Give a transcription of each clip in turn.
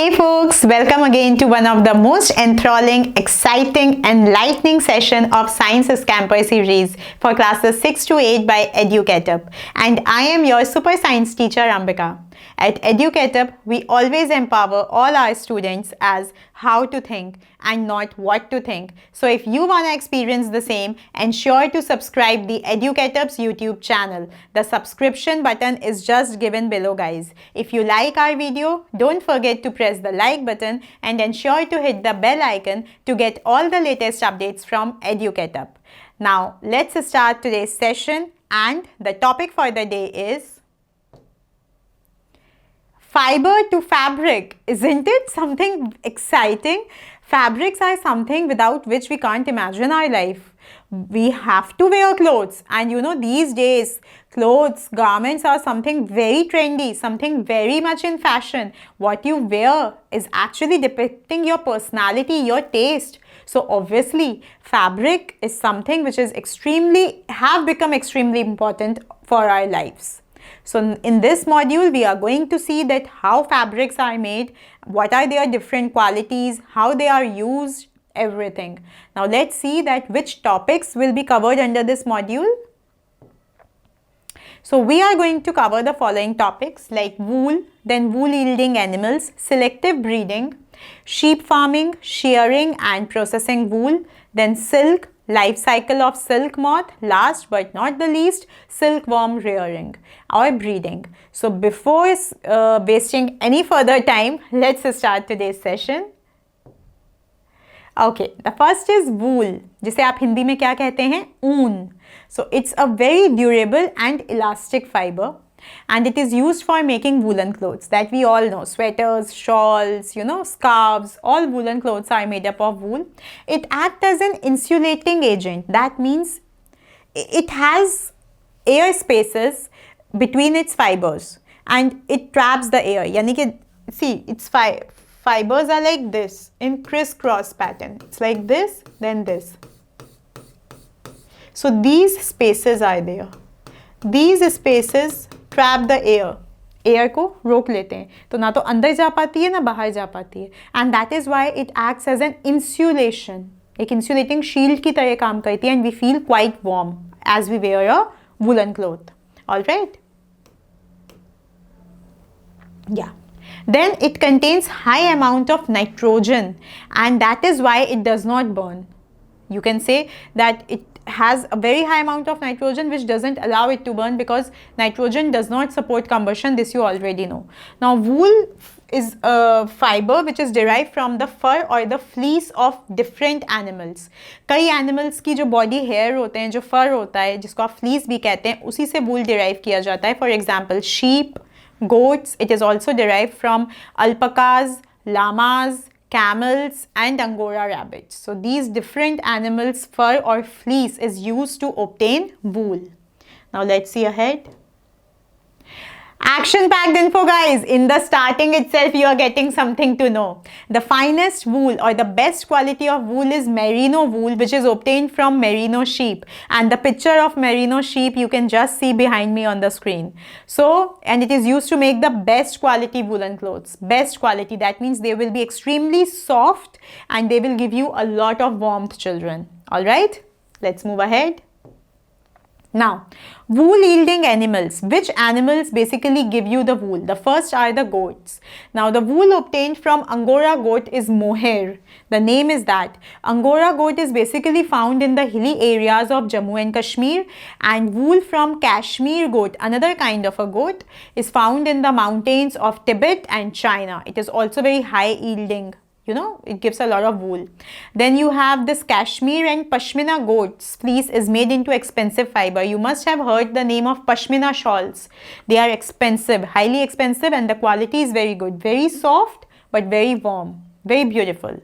Hey folks, welcome again to one of the most enthralling, exciting, enlightening session of Science is Camper series for classes 6 to 8 by EduCatUp. And I am your super science teacher Ambika. At EduCatUp, we always empower all our students as how to think and not what to think. So if you want to experience the same, ensure to subscribe the EduCatUp's YouTube channel. The subscription button is just given below, guys. If you like our video, don't forget to press the like button and ensure to hit the bell icon to get all the latest updates from EduCatUp. Now, let's start today's session, and the topic for the day is fiber to fabric. Isn't it something exciting? Fabrics are something without which we can't imagine our life. We have to wear clothes, and these days clothes, garments are something very trendy, something very much in fashion. What you wear is actually depicting your personality, your taste. So obviously fabric is something which is have become extremely important for our lives. So in this module, we are going to see that how fabrics are made, what are their different qualities, how they are used, everything. Now let's see that which topics will be covered under this module. So we are going to cover the following topics like wool, then wool yielding animals, selective breeding, sheep farming, shearing and processing wool, then silk, life cycle of silk moth, last but not the least, silkworm rearing or breeding. So before wasting any further time, let's start today's session. Okay, the first is wool, जिसे आप हिंदी में क्या कहते हैं? ऊन. So it's a very durable and elastic fiber, and it is used for making woolen clothes that we all know. Sweaters, shawls, scarves, all woolen clothes are made up of wool. It acts as an insulating agent. That means it has air spaces between its fibers and it traps the air. Yani ki, see, its fibers are like this in crisscross pattern. It's like this, then this. So these spaces are there. These spaces trap the air. Air को रोक लेते हैं, तो ना तो अंदर जा पाती है ना बाहर जा पाती है. And that is why it acts as an insulation, एक इंसुलेटिंग शील्ड की तरह काम करती है. And we feel quite warm as we wear a woollen cloth. Alright, yeah. Then it contains high amount of nitrogen, and that is why it does not burn. You can say that it has a very high amount of nitrogen which doesn't allow it to burn, because nitrogen does not support combustion. This you already know. Now wool is a fiber which is derived from the fur or the fleece of different animals. कई animals की जो body hair होते हैं, जो fur होता है, जिसको आप fleece भी कहते हैं, उसी से wool derive किया जाता है. For example, sheep, goats. It is also derived from alpacas, llamas, camels and Angora rabbits. So these different animals' fur or fleece is used to obtain wool. Now let's see ahead. Action-packed info, guys. In the starting itself, you are getting something to know. The finest wool or the best quality of wool is merino wool, which is obtained from merino sheep. And the picture of merino sheep you can just see behind me on the screen. So, and it is used to make the best quality woolen clothes. Best quality, that means they will be extremely soft and they will give you a lot of warmth, children. All right, let's move ahead. Now, wool yielding animals. Which animals basically give you the wool? The first are the goats. Now, the wool obtained from Angora goat is mohair. The name is that. Angora goat is basically found in the hilly areas of Jammu and Kashmir, and wool from Kashmir goat, another kind of a goat, is found in the mountains of Tibet and China. It is also very high yielding. It gives a lot of wool. Then you have this Kashmir and Pashmina goats. Fleece is made into expensive fiber. You must have heard the name of Pashmina shawls. They are expensive, highly expensive, and the quality is very good. Very soft, but very warm. Very beautiful.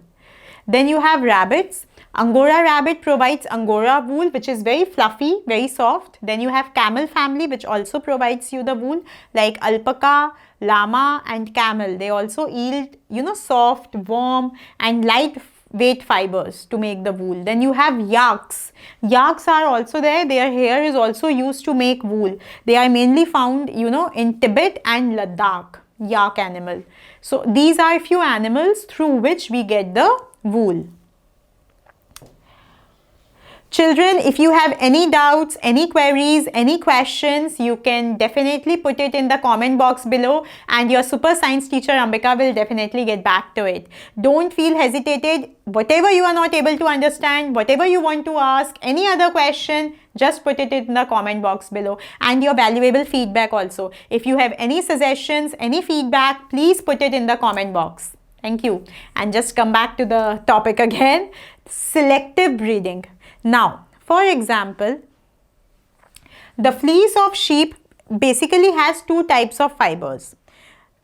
Then you have rabbits. Angora rabbit provides Angora wool, which is very fluffy, very soft. Then you have camel family, which also provides you the wool, like alpaca, llama and camel. They also yield, soft, warm and lightweight fibers to make the wool. Then you have yaks. Yaks are also there. Their hair is also used to make wool. They are mainly found, in Tibet and Ladakh. yak animal. So these are few animals through which we get the wool. Children, if you have any doubts, any queries, any questions, you can definitely put it in the comment box below, and your super science teacher Ambika will definitely get back to it. Don't feel hesitated. Whatever you are not able to understand, whatever you want to ask, any other question, just put it in the comment box below, and your valuable feedback also. If you have any suggestions, any feedback, please put it in the comment box. Thank you. And just come back to the topic again, selective breeding. Now, for example, the fleece of sheep basically has two types of fibers.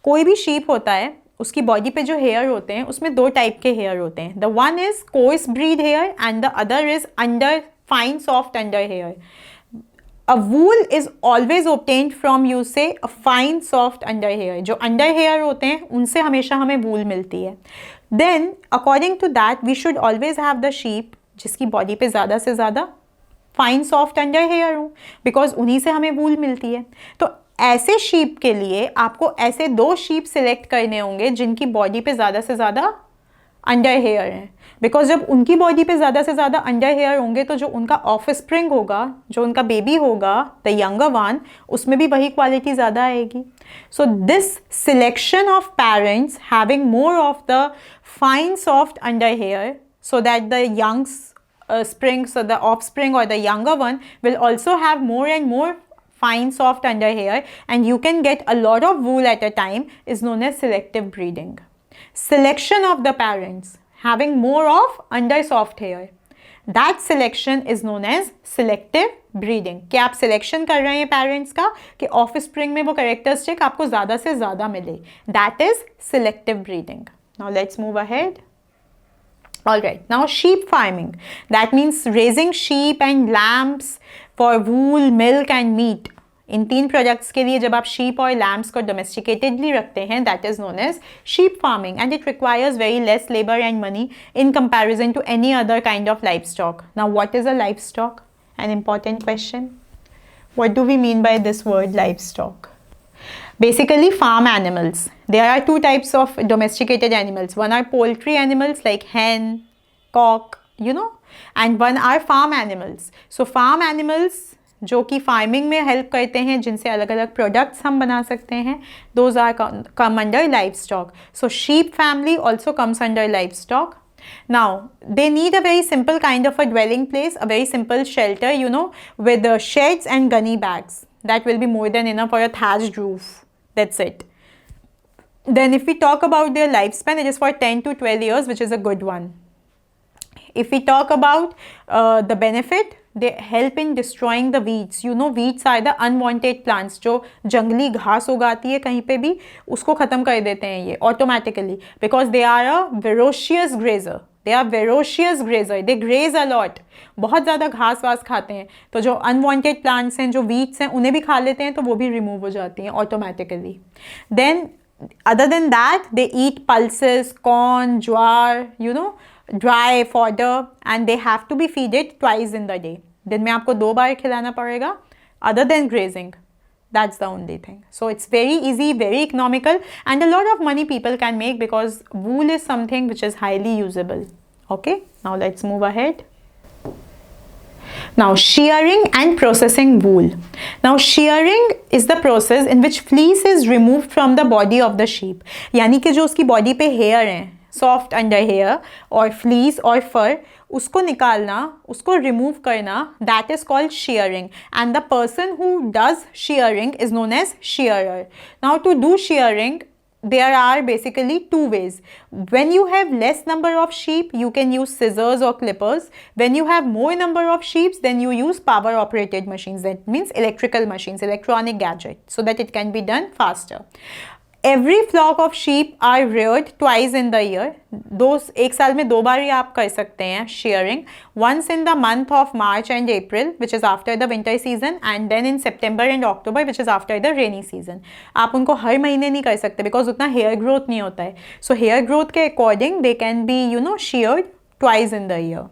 कोई भी sheep होता है, उसकी body पे जो hair होते हैं, उसमें दो type के hair होते हैं. The one is coarse breed hair and the other is fine soft under hair. A wool is always obtained from, you say, a fine soft under hair. जो under hair होते हैं, उनसे हमेशा हमें wool मिलती है. Then, according to that, we should always have the sheep जिसकी body पे ज़्यादा से ज़्यादा फाइन सॉफ्ट अंडर हेयर हो, बिकॉज उन्हीं से हमें वूल मिलती है. तो ऐसे शीप के लिए आपको ऐसे दो शीप सिलेक्ट करने होंगे जिनकी बॉडी पे ज़्यादा से ज़्यादा अंडर हेयर है, बिकॉज जब उनकी बॉडी पे ज़्यादा से ज़्यादा अंडर हेयर होंगे तो जो उनका ऑफ स्प्रिंग होगा, जो उनका बेबी होगा, द यंगर वन, उसमें भी वही क्वालिटी ज़्यादा आएगी. So this selection of parents having more of the fine soft under hair, so that the young spring, so the offspring or the younger one will also have more and more fine soft under hair, and you can get a lot of wool at a time, is known as selective breeding. Selection of the parents having more of under soft hair, that selection is known as selective breeding. कि आप selection कर रहे हैं parents का कि offspring में वो characteristic आपको ज़्यादा से ज़्यादा मिले, that is selective breeding. Now let's move ahead. Alright, now sheep farming. That means raising sheep and lambs for wool, milk and meat. इन तीन प्रोडक्ट्स के लिए जब आप sheep और lambs को domesticatedly रखते हैं, that is known as sheep farming, and it requires very less labor and money in comparison to any other kind of livestock. Now, what is a livestock? An important question. What do we mean by this word livestock? Basically, farm animals. There are two types of domesticated animals. One are poultry animals like hen, cock, you know, and one are farm animals. So farm animals जो कि farming में help करते हैं, जिनसे अलग अलग products हम बना सकते हैं, those are come under livestock. So sheep family also comes under livestock. Now, they need a very simple kind of a dwelling place, a very simple shelter, you know, with the sheds and gunny bags. That will be more than enough for a thatched roof. That's it. Then if we talk about their lifespan, it is for 10 to 12 years, which is a good one. If we talk about the benefit, they help in destroying the weeds. You know, weeds are the unwanted plants. जो जंगली घास उगाती है कहीं पे भी, उसको ख़त्म कर देते हैं ये automatically, because they are a ferocious grazer. They are ferocious grazer. They graze a lot. बहुत ज़्यादा घास वास खाते हैं, तो जो unwanted plants हैं, जो weeds हैं, उन्हें भी खा लेते हैं, तो वो भी remove हो जाती हैं automatically. Then other than that, they eat pulses, corn, jowar, you know, dry fodder, and they have to be feeded twice in the day. दिन में आपको 2 बार खिलाना पड़ेगा, other than grazing. That's the only thing. So it's very easy, very economical, and a lot of money people can make because wool is something which is highly usable. Okay, now let's move ahead. Now, shearing and processing wool. Now, shearing is the process in which fleece is removed from the body of the sheep. यानी कि जो उसकी body पे hair हैं, soft under hair और fleece और fur, उसको निकालना, उसको remove करना, that is called shearing. And the person who does shearing is known as shearer. Now, to do shearing, there are basically two ways. When you have less number of sheep, you can use scissors or clippers. When you have more number of sheep, then you use power operated machines. That means electrical machines, electronic gadgets, so that it can be done faster. Every flock of sheep are reared twice in the year. एक साल में 2 बार ही आप कर सकते हैं shearing. Once in the month of March and April, which is after the winter season, and then in September and October, which is after the rainy season. आप उनको हर महीने नहीं कर सकते because उतना hair growth नहीं होता है. So hair growth के according they can be, you know, sheared twice in the year.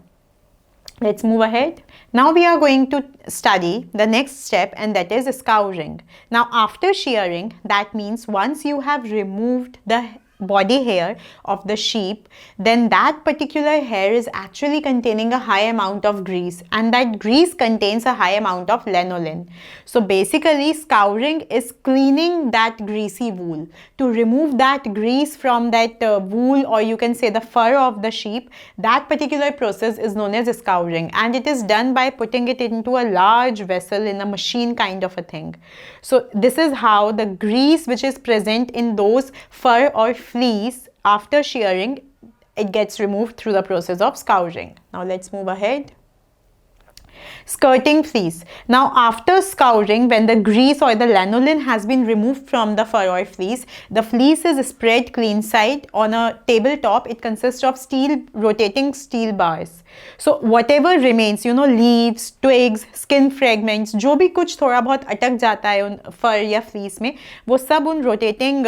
Let's move ahead. Now we are going to study the next step, and that is scouring. Now after shearing, that means once you have removed the body hair of the sheep, then that particular hair is actually containing a high amount of grease, and that grease contains a high amount of lanolin. So basically scouring is cleaning that greasy wool. To remove that grease from that wool, or you can say the fur of the sheep, that particular process is known as scouring, and it is done by putting it into a large vessel in a machine kind of a thing. So this is how the grease which is present in those fur or fleece after shearing, it gets removed through the process of scouring. Now let's move ahead. Skirting fleece. Now after scouring, when the grease or the lanolin has been removed from the fur or fleece, the fleece is spread clean side on a tabletop. It consists of rotating steel bars. So whatever remains, leaves, twigs, skin fragments, जो भी कुछ थोड़ा बहुत अटक जाता है उन फर या फ्लीस में, वो सब उन रोटेटिंग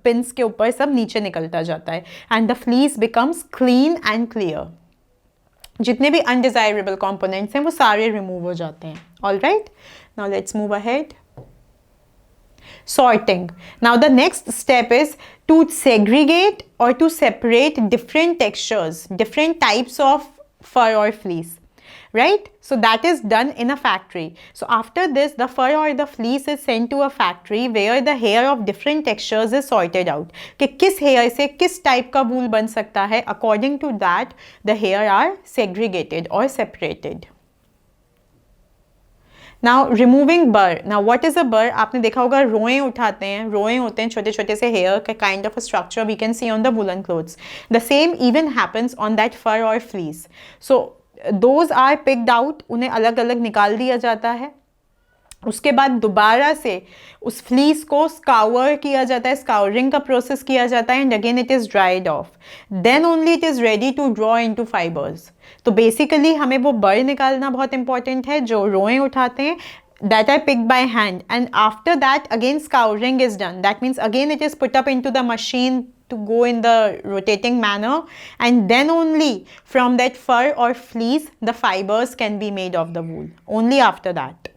पिन्स के ऊपर सब नीचे निकलता जाता है, and the fleece becomes clean and clear. जितने भी अनडिजायरेबल कंपोनेंट्स हैं वो सारे रिमूव हो जाते हैं. All right, now let's move ahead. Sorting. Now the next step is to segregate or to separate different textures, different types of fur or fleece. Right? So that is done in a factory. So after this, the fur or the fleece is sent to a factory where the hair of different textures is sorted out. कि किस hair से किस type का wool बन सकता है. According to that, the hair are segregated or separated. Now removing burr. Now what is a burr? आपने देखा होगा रोएं उठाते हैं, रोएं होते हैं छोटे छोटे से hair का kind of a structure we can see on the woolen clothes. The same even happens on that fur or fleece. So those are picked out, उन्हें अलग अलग निकाल दिया जाता है. उसके बाद दोबारा से उस फ्लीस को स्कावर किया जाता है, स्काउरिंग का प्रोसेस किया जाता है, and again it is dried off. Then only it is ready to draw into fibres. तो बेसिकली हमें वो बर निकालना बहुत इंपॉर्टेंट है, जो रोएं उठाते हैं, that are picked by hand, and after that again scouring is done. That means again it is put up into the machine to go in the rotating manner, and then only from that fur or fleece the fibers can be made of the wool, only after that.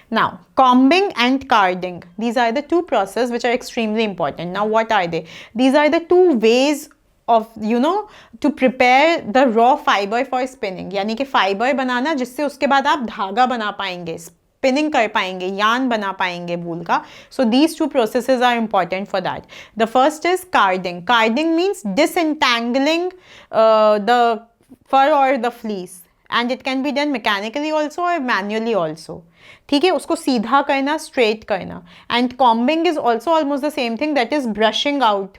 Now combing and carding, these are the two processes which are extremely important. Now what are they? These are the two ways of to prepare the raw fiber for spinning. यानी कि fibre बनाना जिससे उसके बाद आप धागा बना पाएंगे, spinning कर पाएंगे, यान बना पाएंगे वूल का. So these two processes are important for that. The first is carding. Carding means disentangling the fur or the fleece, and it can be done mechanically also or manually also. ठीक है, उसको सीधा करना, straight करना. And combing is also almost the same thing, that is brushing out.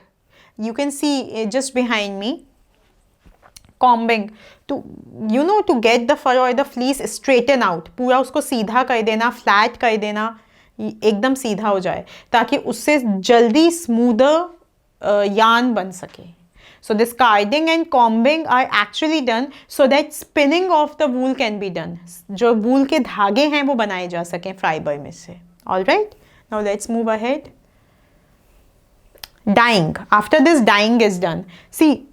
You can see just behind me, combing, to to get the fur or the fleece straighten out, पूरा उसको सीधा कर देना, flat कर देना, एकदम सीधा हो जाए, ताकि उससे जल्दी smoother yarn बन सके. So this carding and combing are actually done so that spinning of the wool can be done. जो wool के धागे हैं वो बनाए जा सकें फाइबर में से. All right, now let's move ahead. Dyeing. After this, dyeing is done. See,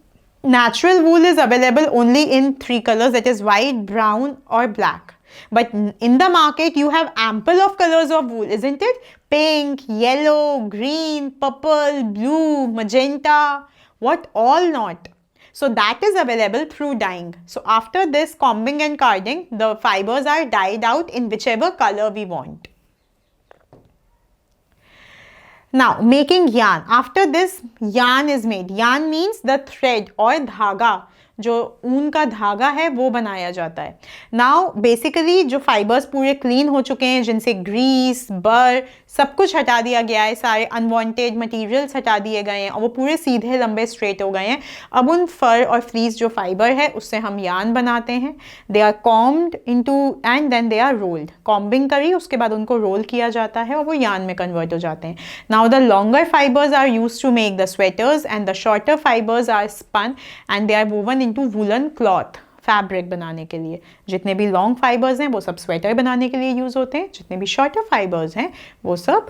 natural wool is available only in 3 colors, that is white, brown or black. But in the market you have ample of colors of wool, isn't it? Pink, yellow, green, purple, blue, magenta, what all not. So that is available through dyeing. So after this combing and carding, the fibers are dyed out in whichever color we want. Now making yarn. After this, yarn is made. Yarn means the thread or धागा, जो ऊन का धागा है वो बनाया जाता है. Now basically जो fibers पूरे clean हो चुके हैं, जिनसे grease, burr सब कुछ हटा दिया गया है, सारे unwanted materials हटा दिए गए हैं और वो पूरे सीधे लंबे straight हो गए हैं. अब उन fur और fleece जो fiber है उससे हम yarn बनाते हैं. They are combed into and then they are rolled. Combing करी, उसके बाद उनको roll किया जाता है और वो yarn में convert हो जाते हैं. Now the longer fibers are used to make the sweaters and the shorter fibers are spun and they are woven into woolen cloth. Fabric बनाने के लिए जितने भी लॉन्ग फाइबर्स हैं वो सब स्वेटर बनाने के लिए यूज़ होते हैं, जितने भी शॉर्टर फाइबर्स हैं वो सब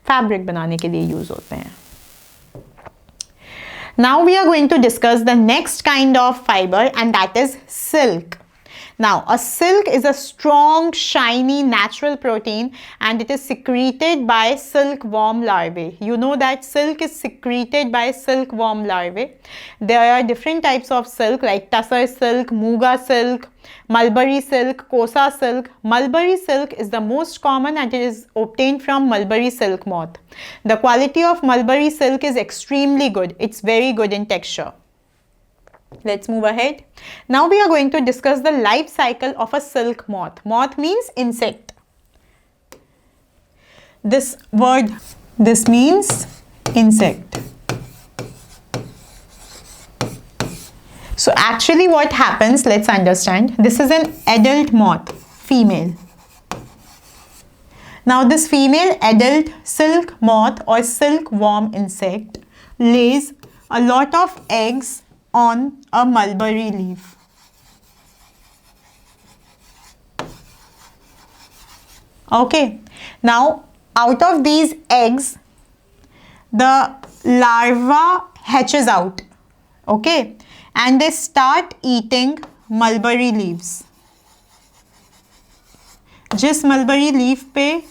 फैब्रिक बनाने के लिए यूज़ होते हैं. Now we are going to discuss the next kind of fiber, and that is silk. Now, a silk is a strong, shiny, natural protein, and it is secreted by silkworm larvae. You know that silk is secreted by silkworm larvae. There are different types of silk like tussar silk, muga silk, mulberry silk, kosa silk. Mulberry silk is the most common and it is obtained from mulberry silk moth. The quality of mulberry silk is extremely good. It's very good in texture. Let's move ahead. Now we are going to discuss the life cycle of a silk moth. Moth means insect. This means insect. So actually what happens, let's understand. This is an adult moth, female. Now this female adult silk moth or silkworm insect lays a lot of eggs on a mulberry leaf. Okay, now out of these eggs, the larva hatches out, okay, and they start eating mulberry leaves. जिस mulberry leaf पे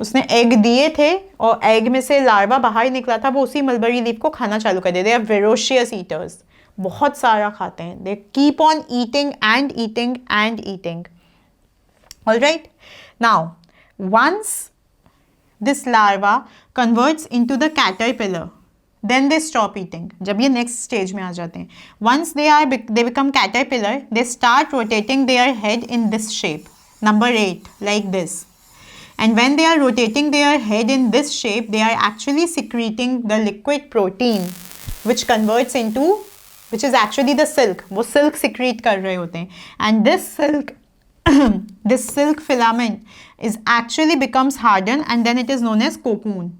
उसने egg दिए थे और egg में से larva बाहर निकला था, वो उसी मलबरी लीफ को खाना चालू कर देते हैं। दे आर फेरोशियस ईटर्स, बहुत सारा खाते हैं। They keep on eating and eating and eating. Alright, now once this larva converts into the caterpillar, then they stop eating. जब ये नेक्स्ट स्टेज में आ जाते हैं, once they become caterpillar, they start rotating their head in this shape, number 8, like this. And when they are rotating their head in this shape, they are actually secreting the liquid protein which converts into, which is actually the silk. वो silk secrete कर रहे होते हैं. And this silk this silk filament is actually becomes hardened and then it is known as cocoon.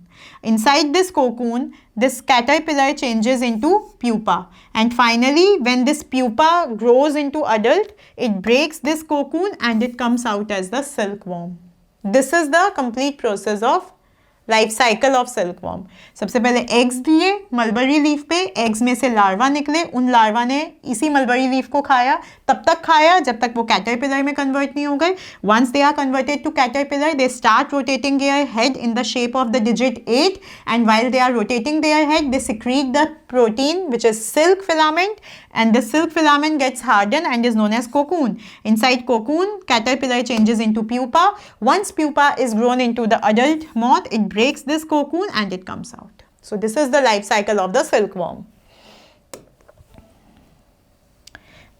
Inside this cocoon, this caterpillar changes into pupa, and finally when this pupa grows into adult, it breaks this cocoon and it comes out as the silkworm. This is the complete process of life cycle of silkworm. सबसे पहले eggs दिए mulberry leaf पे, eggs में से larva निकले, उन larva ने इसी मलबरी लीफ को खाया, तब तक खाया जब तक वो कैटरपिलर में कन्वर्ट नहीं हो गए। Once they are converted to caterpillar, they start rotating their head in the shape of the digit 8, and while they are rotating their head, they secrete the protein which is silk filament, and the silk filament gets hardened and is known as cocoon. Inside cocoon, caterpillar changes into pupa. Once pupa is grown into the adult moth, it breaks this cocoon and it comes out. So this is the life cycle of the silkworm.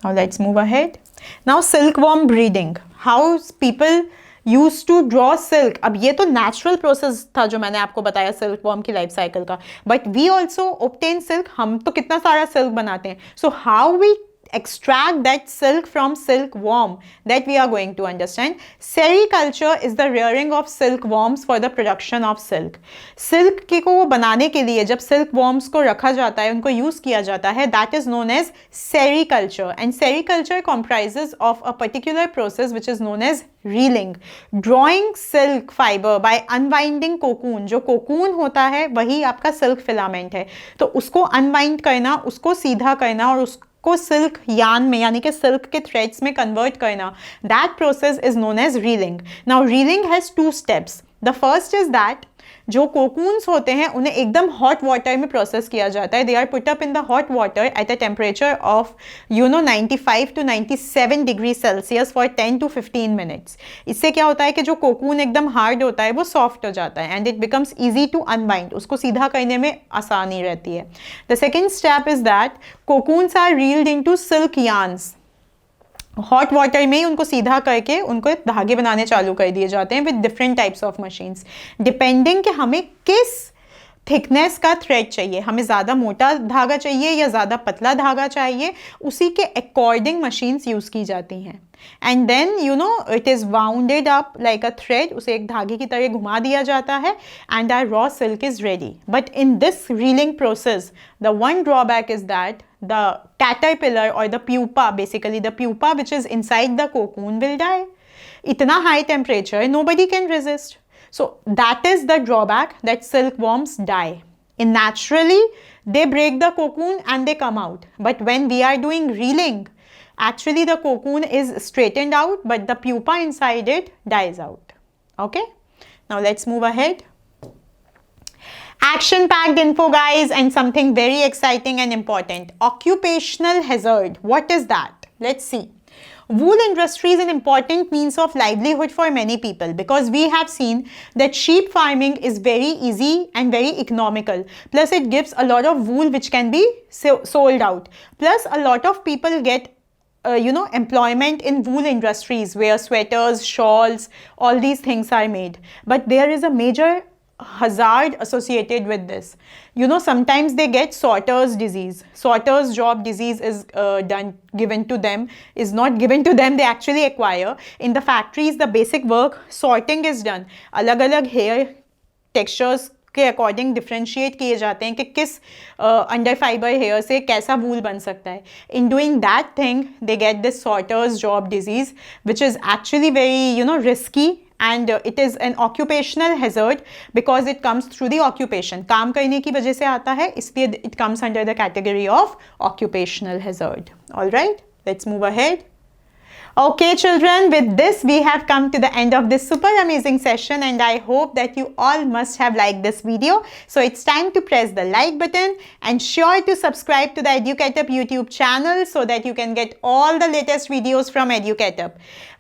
Now let's move ahead. Now silkworm breeding. How people used to draw silk. अब ये तो natural process था जो मैंने आपको बताया silkworm की life cycle का. But we also obtain silk. हम तो कितना सारा silk बनाते हैं. So how we extract that silk from silkworm, that we are going to understand. Sericulture is the rearing of silkworms for the production of silk. Silk को बनाने के लिए जब silkworms को रखा जाता है, उनको यूज किया जाता है, that is known as sericulture. And sericulture comprises of a particular process which is known as reeling. Drawing silk fiber by unwinding cocoon. जो cocoon होता है वही आपका silk filament है, तो उसको unwind करना, उसको सीधा करना और को सिल्क यान में यानी कि सिल्क के थ्रेड्स में कन्वर्ट करना, that process is known as reeling. Now reeling has 2 steps. The first is that जो कोकून्स होते हैं उन्हें एकदम हॉट वाटर में प्रोसेस किया जाता है. They are put up in the hot water at a temperature of 95 to 97 degree Celsius for 10 to 15 minutes. इससे क्या होता है कि जो कोकून एकदम हार्ड होता है वो सॉफ्ट हो जाता है and it becomes easy to unbind. उसको सीधा करने में आसानी रहती है. The second step is that cocoons are reeled into silk yarns. Hot water में ही उनको सीधा करके उनको धागे बनाने चालू कर दिए जाते हैं with different types of machines, depending कि हमें किस थिकनेस का थ्रेड चाहिए, हमें ज़्यादा मोटा धागा चाहिए या ज़्यादा पतला धागा चाहिए, उसी के अकॉर्डिंग मशीन्स यूज़ की जाती हैं. And then it is wounded up like a thread, उसे एक धागे की तरह घुमा दिया जाता है and our raw silk is ready. But in this reeling process the one drawback is that the caterpillar or the pupa, basically the pupa which is inside the cocoon will die. Itna high temperature nobody can resist. So that is the drawback, that silkworms die. And naturally they break the cocoon and they come out. But when we are doing reeling, actually the cocoon is straightened out, but the pupa inside it dies out. Okay, now let's move ahead. Action packed info, guys, and something very exciting and important. Occupational hazard. What is that? Let's see. Wool industry is an important means of livelihood for many people, because we have seen that sheep farming is very easy and very economical. Plus it gives a lot of wool which can be sold out. Plus a lot of people get employment in wool industries where sweaters, shawls, all these things are made. But there is a major hazard associated with this. Sometimes they get sorter's disease. Sorter's job disease is given to them, is not given to them, they actually acquire. In the factories, the basic work, sorting is done. Alag-alag hair textures के according differentiate किए जाते हैं कि किस under fibre hair से कैसा वूल बन सकता है. In doing that thing they get this sorters job disease which is actually very risky, and it is an occupational hazard because it comes through the occupation. काम करने की वजह से आता है, इसलिए it comes under the category of occupational hazard. All right, let's move ahead. Okay children, with this we have come to the end of this super amazing session, and I hope that you all must have liked this video. So it's time to press the like button and sure to subscribe to the Educatup YouTube channel so that you can get all the latest videos from Educatup.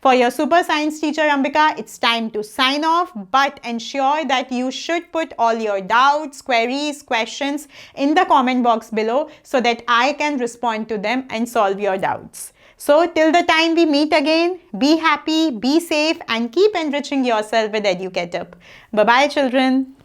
For your super science teacher Ambika, it's time to sign off, but ensure that you should put all your doubts, queries, questions in the comment box below so that I can respond to them and solve your doubts. So till the time we meet again, be happy, be safe, and keep enriching yourself with Educatup. Bye-bye children.